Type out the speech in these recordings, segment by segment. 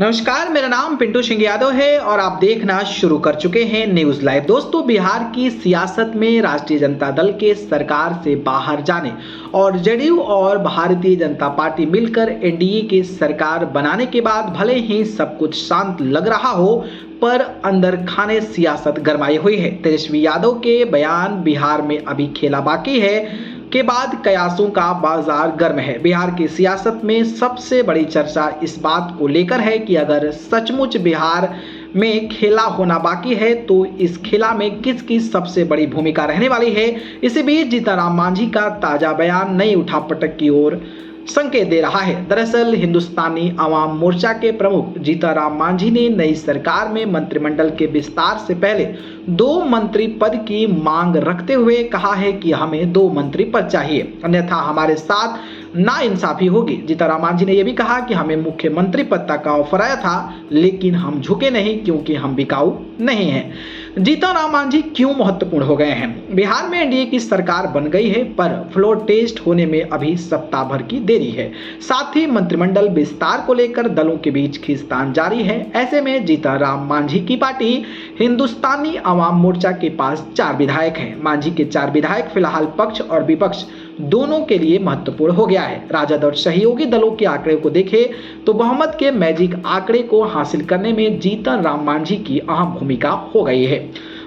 नमस्कार, मेरा नाम पिंटू सिंह यादव है और आप देखना शुरू कर चुके हैं न्यूज लाइव। दोस्तों, बिहार की सियासत में राष्ट्रीय जनता दल के सरकार से बाहर जाने और जेडीयू और भारतीय जनता पार्टी मिलकर एनडीए की सरकार बनाने के बाद भले ही सब कुछ शांत लग रहा हो, पर अंदर खाने सियासत गरमाई हुई है। तेजस्वी यादव के बयान बिहार में अभी खेला बाकी है के बाद कयासों का बाजार गर्म है। बिहार की सियासत में सबसे बड़ी चर्चा इस बात को लेकर है कि अगर सचमुच बिहार में खेला होना बाकी है तो इस खेला में किसकी सबसे बड़ी भूमिका रहने वाली है। इसी बीच जीतनराम मांझी का ताजा बयान नई उठापटक की ओर संकेत दे रहा है। दरअसल हिंदुस्तानी आवाम मोर्चा के प्रमुख जीतनराम मांझी ने नई सरकार में मंत्रिमंडल के विस्तार से पहले 2 मंत्री पद की मांग रखते हुए कहा है कि हमें 2 मंत्री पद चाहिए, अन्यथा हमारे साथ नाइंसाफी होगी। जीतनराम मांझी ने यह भी कहा कि हमें मुख्यमंत्री पद तक का ऑफर आया था, लेकिन हम झुके नहीं क्योंकि हम बिकाऊ नहीं हैं। जीतनराम मांझी क्यों महत्वपूर्ण हो गए हैं? बिहार में एनडीए की सरकार बन गई है, पर फ्लोर टेस्ट होने में अभी सप्ताह भर की देरी है। साथ ही मंत्रिमंडल विस्तार को लेकर दलों के बीच खींचतान जारी है। ऐसे में जीतनराम मांझी की पार्टी हिंदुस्तानी आवाम मोर्चा के पास 4 विधायक हैं। मांझी के 4 विधायक फिलहाल पक्ष और विपक्ष दोनों के लिए महत्वपूर्ण हो गया है। राजद और सहयोगी दलों के आंकड़े को देखें तो बहुमत के मैजिक आंकड़े को हासिल करने में जीतनराम मांझी की अहम भूमिका हो गई है।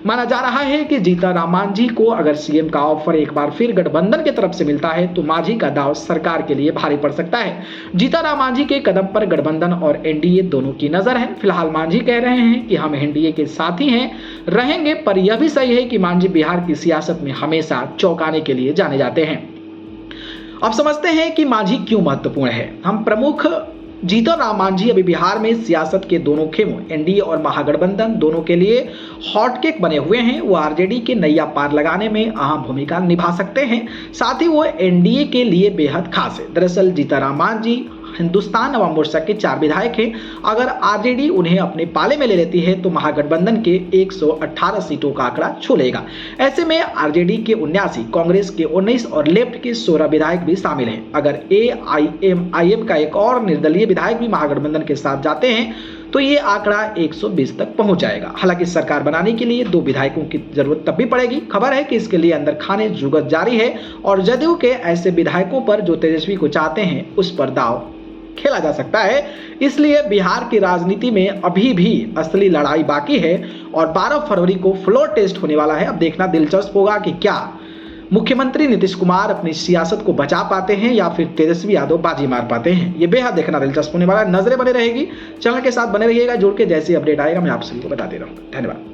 माना जा रहा है कि जीतनराम मांझी को अगर सीएम का ऑफर एक बार फिर गठबंधन की तरफ से मिलता है तो मांझी का दांव सरकार के लिए भारी पड़ सकता है। जीतनराम मांझी के कदम पर गठबंधन और एनडीए दोनों की नजर है। फिलहाल मांझी कह रहे हैं कि हम एनडीए के साथ ही हैं, रहेंगे, पर यह भी सही है कि मांझी बिहार की सियासत में हमेशा चौंकाने के लिए जाने जाते हैं। अब समझते हैं कि मांझी क्यों महत्वपूर्ण है। हम प्रमुख जीतनराम मांझी अभी बिहार में सियासत के दोनों खेमों एनडीए और महागठबंधन दोनों के लिए हॉटकेक बने हुए हैं। वो आरजेडी के नैया पार लगाने में अहम भूमिका निभा सकते हैं, साथ ही वो एनडीए के लिए बेहद खास है। दरअसल जीतनराम मांझी हिंदुस्तान आवाम मोर्चा के 4 विधायक हैं। अगर आरजेडी उन्हें अपने पाले में ले लेती है तो महागठबंधन के 118 सीटों का आंकड़ा छू लेगा। ऐसे में आरजेडी के 79, कांग्रेस के 19 और लेफ्ट के 16 विधायक भी शामिल हैं। अगर एआईएमआईएम का एक और निर्दलीय विधायक भी महागठबंधन के साथ जाते हैं तो ये आंकड़ा 120 तक पहुंच जाएगा। हालांकि सरकार बनाने के लिए 2 विधायकों की जरूरत तब भी पड़ेगी। खबर है कि इसके लिए अंदर खाने जुगत जारी है और जदयू के ऐसे विधायकों पर जो तेजस्वी को चाहते हैं उस पर दांव खेला जा सकता है। इसलिए बिहार की राजनीति में अभी भी असली लड़ाई बाकी है और 12 फरवरी को फ्लोर टेस्ट होने वाला है। अब देखना दिलचस्प होगा कि क्या मुख्यमंत्री नीतीश कुमार अपनी सियासत को बचा पाते हैं या फिर तेजस्वी यादव बाजी मार पाते हैं। ये बेहद देखना दिलचस्प होने वाला है। नजरें बने रहेगी, चैनल के साथ बने रहिएगा जुड़ के। जैसी अपडेट आएगा मैं आप सभी को बता दे रहा हूँ। धन्यवाद।